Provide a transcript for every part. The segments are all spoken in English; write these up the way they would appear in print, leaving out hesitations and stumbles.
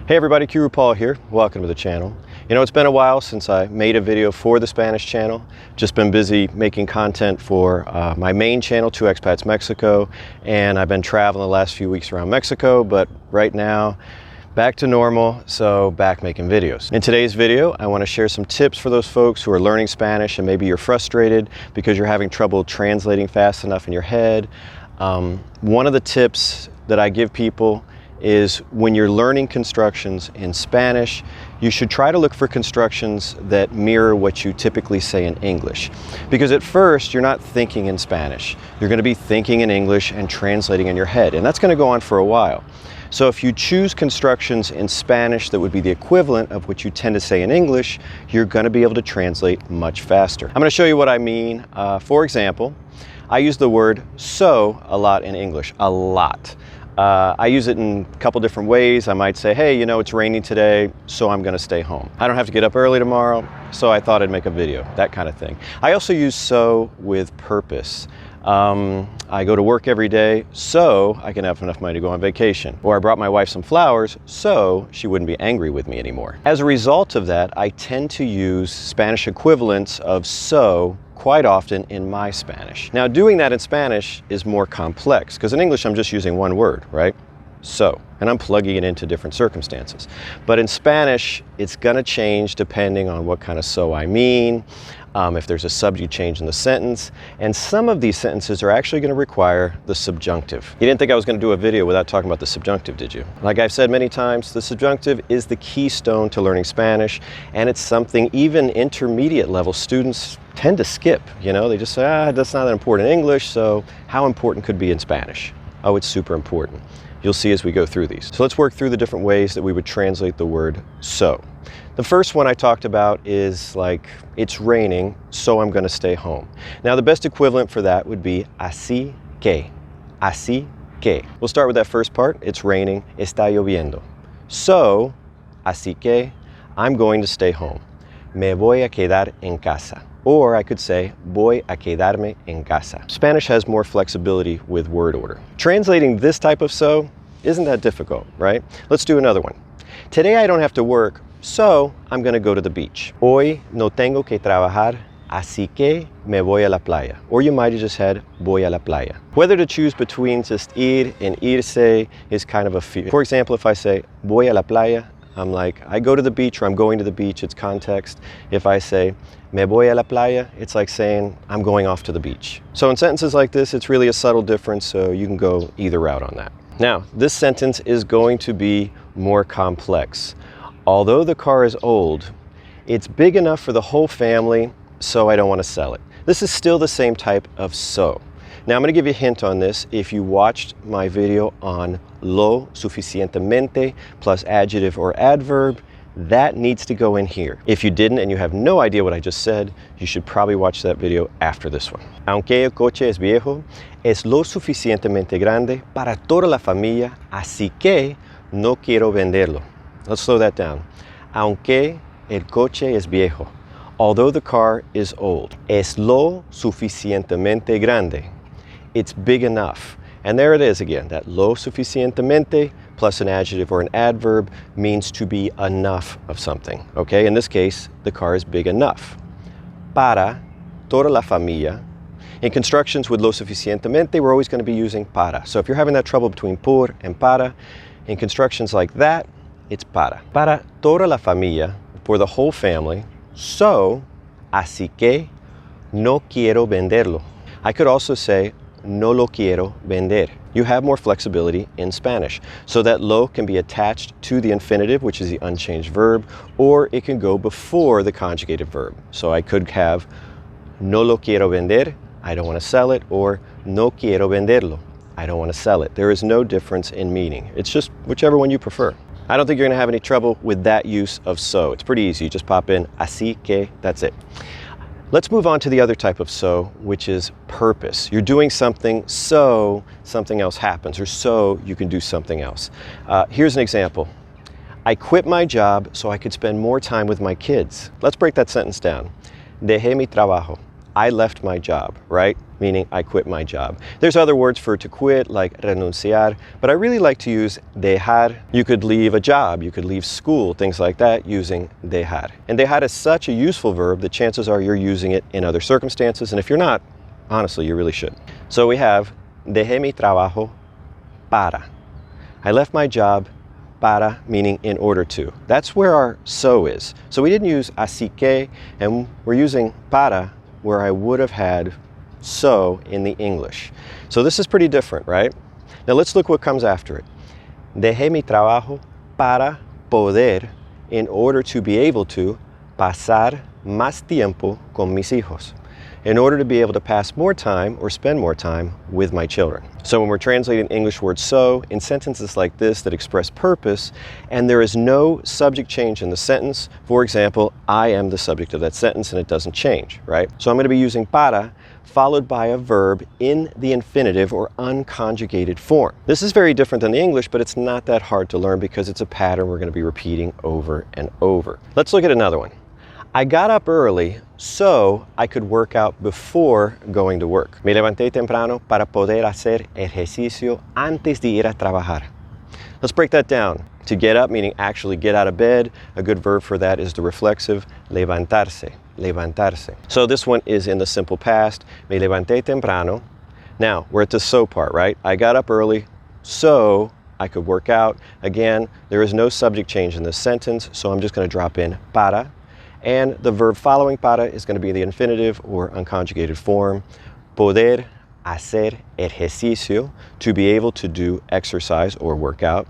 Hey everybody, Qroo here. Welcome to the channel. You know, it's been a while since I made a video for the Spanish channel. Just been busy making content for my main channel, 2Expats Mexico, and I've been traveling the last few weeks around Mexico, but right now, back to normal, so back making videos. In today's video, I want to share some tips for those folks who are learning Spanish and maybe you're frustrated because you're having trouble translating fast enough in your head. One of the tips that I give people is when you're learning constructions in Spanish, you should try to look for constructions that mirror what you typically say in English. Because at first, you're not thinking in Spanish. You're going to be thinking in English and translating in your head, and that's going to go on for a while. So if you choose constructions in Spanish that would be the equivalent of what you tend to say in English, you're going to be able to translate much faster. I'm going to show you what I mean. For example, I use the word so a lot in English, a lot. I use it in a couple different ways. I might say, hey, you know, it's raining today, so I'm going to stay home. I don't have to get up early tomorrow, so I thought I'd make a video, that kind of thing. I also use so with purpose. I go to work every day, so I can have enough money to go on vacation. Or I brought my wife some flowers, so she wouldn't be angry with me anymore. As a result of that, I tend to use Spanish equivalents of so quite often in my Spanish. Now, doing that in Spanish is more complex, because in English I'm just using one word, right? So, and I'm plugging it into different circumstances. But in Spanish, it's gonna change depending on what kind of so I mean, if there's a subject change in the sentence, and some of these sentences are actually gonna require the subjunctive. You didn't think I was gonna do a video without talking about the subjunctive, did you? Like I've said many times, the subjunctive is the keystone to learning Spanish, and it's something even intermediate level students tend to skip. You know, they just say, that's not that important in English, so how important could it be in Spanish? Oh, it's super important. You'll see as we go through these. So let's work through the different ways that we would translate the word so. The first one I talked about is like, it's raining, so I'm gonna stay home. Now the best equivalent for that would be así que. Así que. We'll start with that first part. It's raining, está lloviendo. So, así que, I'm going to stay home. Me voy a quedar en casa. Or I could say, voy a quedarme en casa. Spanish has more flexibility with word order. Translating this type of so isn't that difficult, right? Let's do another one. Today I don't have to work, so I'm gonna go to the beach. Hoy no tengo que trabajar, así que me voy a la playa. Or you might have just had, voy a la playa. Whether to choose between just ir and irse is kind of a fear. For example, if I say, voy a la playa, I'm like, I go to the beach or I'm going to the beach, it's context. If I say, me voy a la playa, it's like saying, I'm going off to the beach. So in sentences like this, it's really a subtle difference, so you can go either route on that. Now, this sentence is going to be more complex. Although the car is old, it's big enough for the whole family, so I don't want to sell it. This is still the same type of so. Now I'm going to give you a hint on this. If you watched my video on lo suficientemente plus adjective or adverb, that needs to go in here. If you didn't and you have no idea what I just said, you should probably watch that video after this one. Aunque el coche es viejo, es lo suficientemente grande para toda la familia, así que no quiero venderlo. Let's slow that down. Aunque el coche es viejo, although the car is old, es lo suficientemente grande. It's big enough. And there it is again, that lo suficientemente plus an adjective or an adverb means to be enough of something, okay? In this case, the car is big enough. Para toda la familia. In constructions with lo suficientemente, we're always going to be using para. So if you're having that trouble between por and para, in constructions like that, it's para. Para toda la familia, for the whole family. So, así que no quiero venderlo. I could also say, no lo quiero vender. You have more flexibility in Spanish. So that lo can be attached to the infinitive, which is the unchanged verb, or it can go before the conjugated verb. So I could have no lo quiero vender, I don't want to sell it, or no quiero venderlo, I don't want to sell it. There is no difference in meaning. It's just whichever one you prefer. I don't think you're going to have any trouble with that use of so. It's pretty easy. You just pop in así que, that's it. Let's move on to the other type of so, which is purpose. You're doing something so something else happens, or so you can do something else. Here's an example. I quit my job so I could spend more time with my kids. Let's break that sentence down. Dejé mi trabajo. I left my job, right? Meaning I quit my job. There's other words for to quit, like renunciar, but I really like to use dejar. You could leave a job, you could leave school, things like that, using dejar. And dejar is such a useful verb that chances are you're using it in other circumstances, and if you're not, honestly, you really should. So we have dejé mi trabajo para. I left my job para, meaning in order to. That's where our so is. So we didn't use así que, and we're using para where I would have had so in the English. So this is pretty different, right? Now let's look what comes after it. Dejé mi trabajo para poder, in order to be able to, pasar más tiempo con mis hijos. In order to be able to pass more time or spend more time with my children. So when we're translating English words so in sentences like this that express purpose and there is no subject change in the sentence, for example, I am the subject of that sentence and it doesn't change, right? So I'm going to be using para followed by a verb in the infinitive or unconjugated form. This is very different than the English, but it's not that hard to learn because it's a pattern we're going to be repeating over and over. Let's look at another one. I got up early so I could work out before going to work. Me levanté temprano para poder hacer ejercicio antes de ir a trabajar. Let's break that down. To get up, meaning actually get out of bed, a good verb for that is the reflexive levantarse, levantarse. So this one is in the simple past. Me levanté temprano. Now, we're at the so part, right? I got up early so I could work out. Again, there is no subject change in this sentence, so I'm just going to drop in para. And the verb following para is going to be the infinitive or unconjugated form. Poder hacer ejercicio, to be able to do exercise or workout.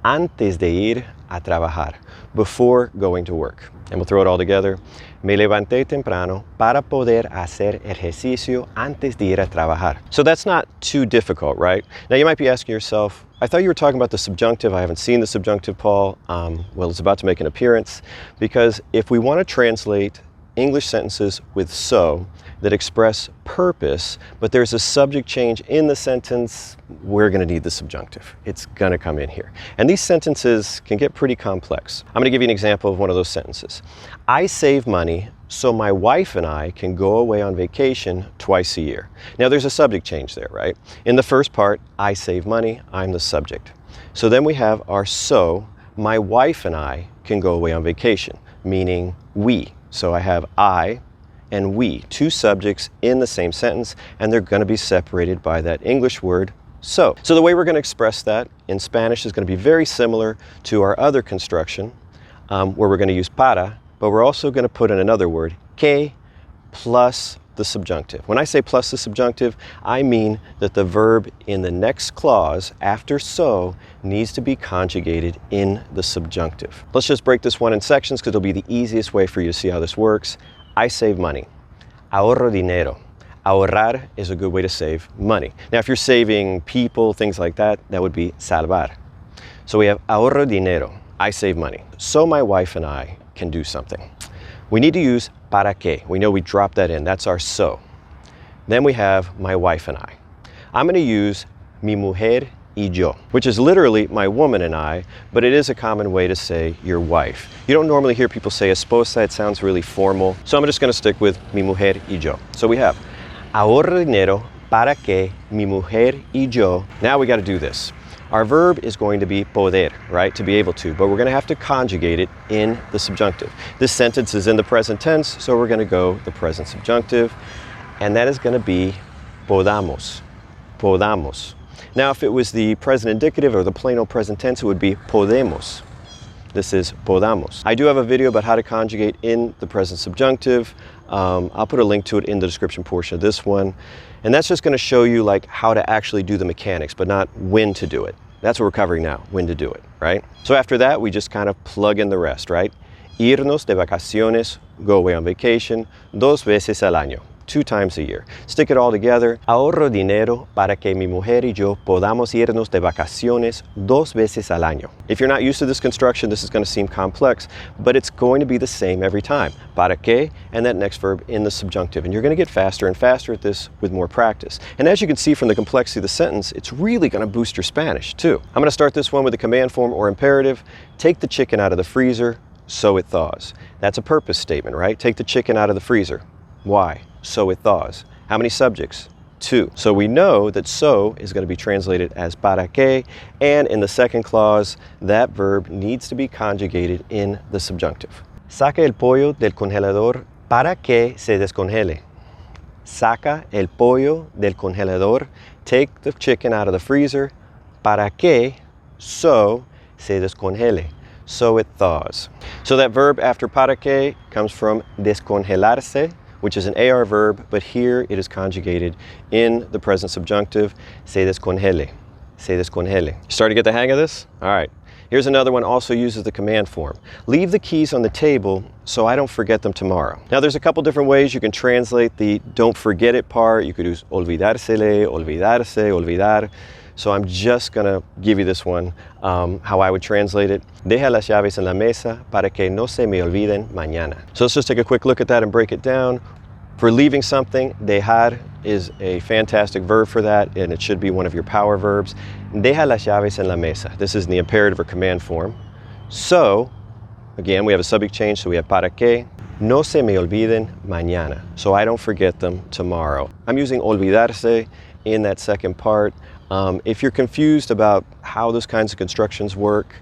Antes de ir a trabajar, before going to work. And we'll throw it all together. Me levanté temprano para poder hacer ejercicio antes de ir a trabajar. So that's not too difficult, right? Now you might be asking yourself, I thought you were talking about the subjunctive. I haven't seen the subjunctive, Paul. Well, it's about to make an appearance because if we want to translate English sentences with so that express purpose, but there's a subject change in the sentence, we're going to need the subjunctive. It's going to come in here. And these sentences can get pretty complex. I'm going to give you an example of one of those sentences. I save money so my wife and I can go away on vacation twice a year. Now there's a subject change there, right? In the first part, I save money, I'm the subject. So then we have our so, my wife and I can go away on vacation, meaning we. So I have I and we, two subjects in the same sentence, and they're going to be separated by that English word so. So the way we're going to express that in Spanish is going to be very similar to our other construction, where we're going to use para, but we're also going to put in another word, que, plus the subjunctive. When I say plus the subjunctive, I mean that the verb in the next clause after so needs to be conjugated in the subjunctive. Let's just break this one in sections because it'll be the easiest way for you to see how this works. I save money. Ahorro dinero. Ahorrar is a good way to save money. Now, if you're saving people, things like that, that would be salvar. So we have ahorro dinero. I save money. So my wife and I can do something. We need to use para qué. We know we drop that in. That's our so. Then we have my wife and I. I'm going to use mi mujer y yo, which is literally my woman and I, but it is a common way to say your wife. You don't normally hear people say esposa. It sounds really formal. So I'm just going to stick with mi mujer y yo. So we have ahorro dinero para que mi mujer y yo. Now we got to do this. Our verb is going to be poder, right, to be able to, but we're going to have to conjugate it in the subjunctive. This sentence is in the present tense, so we're going to go the present subjunctive, and that is going to be podamos, podamos. Now, if it was the present indicative or the plain old present tense, it would be podemos. This is podamos. I do have a video about how to conjugate in the present subjunctive. I'll put a link to it in the description portion of this one. And that's just going to show you like how to actually do the mechanics, but not when to do it. That's what we're covering now, when to do it, right? So after that, we just kind of plug in the rest, right? Irnos de vacaciones, go away on vacation, 2 veces al año. 2 times a year. Stick it all together. Ahorro dinero para que mi mujer y yo podamos irnos de vacaciones 2 veces al año. If you're not used to this construction, this is going to seem complex, but it's going to be the same every time. Para que, and that next verb in the subjunctive. And you're going to get faster and faster at this with more practice. And as you can see from the complexity of the sentence, it's really going to boost your Spanish too. I'm going to start this one with a command form or imperative. Take the chicken out of the freezer so it thaws. That's a purpose statement, right? Take the chicken out of the freezer. Why? so it thaws. How many subjects? 2. So we know that so is going to be translated as para que, and in the second clause, that verb needs to be conjugated in the subjunctive. Saca el pollo del congelador para que se descongele. Saca el pollo del congelador. Take the chicken out of the freezer. Para que, so se descongele. So it thaws. So that verb after para que comes from descongelarse, which is an AR verb, but here it is conjugated in the present subjunctive, se descongele, se descongele. Starting to get the hang of this? All right. Here's another one, also uses the command form. Leave the keys on the table so I don't forget them tomorrow. Now there's a couple different ways you can translate the don't forget it part. You could use olvidársele, olvidarse, olvidar. So I'm just gonna give you this one, how I would translate it. Deja las llaves en la mesa para que no se me olviden mañana. So let's just take a quick look at that and break it down. For leaving something, dejar is a fantastic verb for that, and it should be one of your power verbs. Deja las llaves en la mesa. This is in the imperative or command form. So, again, we have a subject change, so we have para que no se me olviden mañana. So I don't forget them tomorrow. I'm using olvidarse in that second part. If you're confused about how those kinds of constructions work,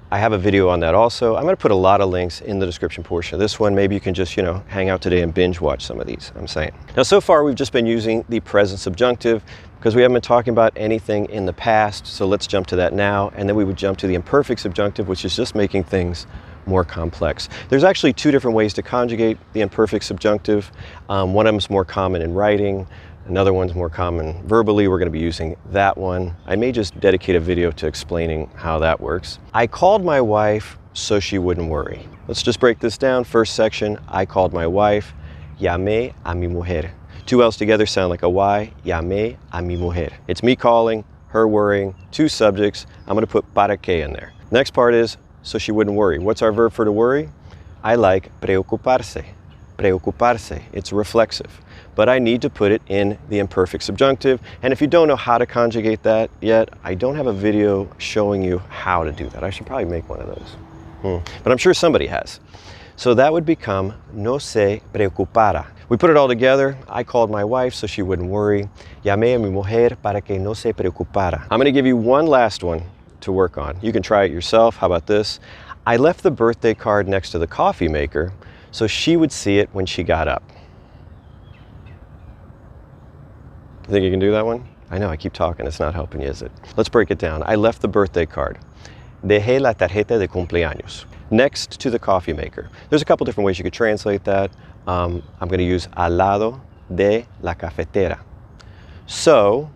I have a video on that also. I'm going to put a lot of links in the description portion of this one. Maybe you can just, hang out today and binge watch some of these, I'm saying. Now, so far we've just been using the present subjunctive because we haven't been talking about anything in the past. So let's jump to that now. And then we would jump to the imperfect subjunctive, which is just making things more complex. There's actually 2 different ways to conjugate the imperfect subjunctive. One of them is more common in writing. Another one's more common verbally. We're going to be using that one. I may just dedicate a video to explaining how that works. I called my wife so she wouldn't worry. Let's just break this down. First section, I called my wife. Llamé a mi mujer. 2 L's together sound like a Y. Llamé a mi mujer. It's me calling, her worrying, 2 subjects. I'm going to put para que in there. Next part is so she wouldn't worry. What's our verb for to worry? I like preocuparse. Preocuparse. It's reflexive. But I need to put it in the imperfect subjunctive. And if you don't know how to conjugate that yet, I don't have a video showing you how to do that. I should probably make one of those. But I'm sure somebody has. So that would become no se preocupara. We put it all together. I called my wife so she wouldn't worry. Llamé a mi mujer para que no se preocupara. I'm going to give you one last one to work on. You can try it yourself. How about this? I left the birthday card next to the coffee maker so she would see it when she got up. You think you can do that one? I know, I keep talking, it's not helping you, is it? Let's break it down. I left the birthday card. Dejé la tarjeta de cumpleaños. Next to the coffee maker. There's a couple different ways you could translate that. I'm going to use al lado de la cafetera. So,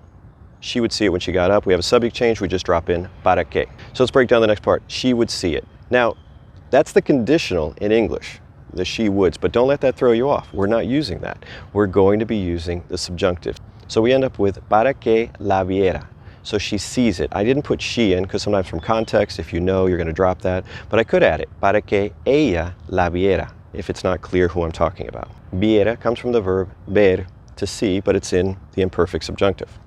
she would see it when she got up. We have a subject change, we just drop in para que. So let's break down the next part. She would see it. Now, that's the conditional in English, the she would's, but don't let that throw you off. We're not using that. We're going to be using the subjunctive. So we end up with para que la viera. So she sees it. I didn't put she in because sometimes from context, if you know, you're going to drop that. But I could add it. Para que ella la viera, if it's not clear who I'm talking about. Viera comes from the verb ver, to see, but it's in the imperfect subjunctive.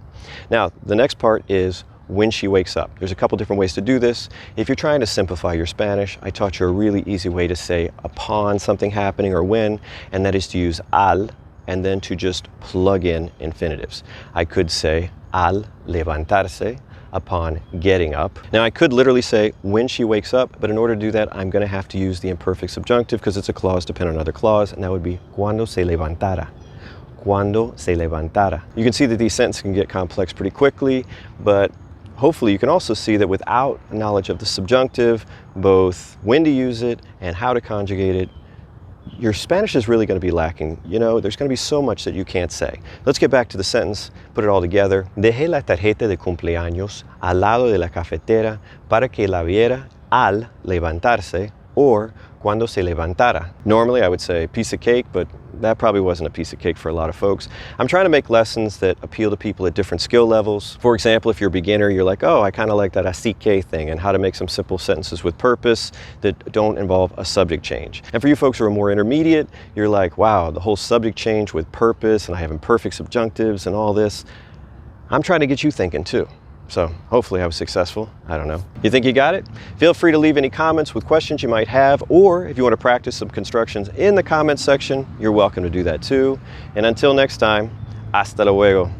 Now, the next part is when she wakes up. There's a couple different ways to do this. If you're trying to simplify your Spanish, I taught you a really easy way to say upon something happening or when, and that is to use al, and then to just plug in infinitives. I could say al levantarse, upon getting up. Now I could literally say when she wakes up, but in order to do that, I'm gonna have to use the imperfect subjunctive because it's a clause dependent on another clause, and that would be cuando se levantara. Cuando se levantara. You can see that these sentences can get complex pretty quickly, but hopefully you can also see that without knowledge of the subjunctive, both when to use it and how to conjugate it, your Spanish is really going to be lacking. There's going to be so much that you can't say. Let's get back to the sentence, put it all together. Dejé la tarjeta de cumpleaños al lado de la cafetera para que la viera al levantarse, or cuando se levantara. Normally I would say piece of cake, but that probably wasn't a piece of cake for a lot of folks. I'm trying to make lessons that appeal to people at different skill levels. For example, if you're a beginner, you're like, oh, I kind of like that así que thing, and how to make some simple sentences with purpose that don't involve a subject change. And for you folks who are more intermediate, you're like, wow, the whole subject change with purpose, and I have imperfect subjunctives and all this. I'm trying to get you thinking too. So hopefully I was successful. I don't know. You think you got it? Feel free to leave any comments with questions you might have, or if you want to practice some constructions in the comments section, you're welcome to do that too. And until next time, hasta luego.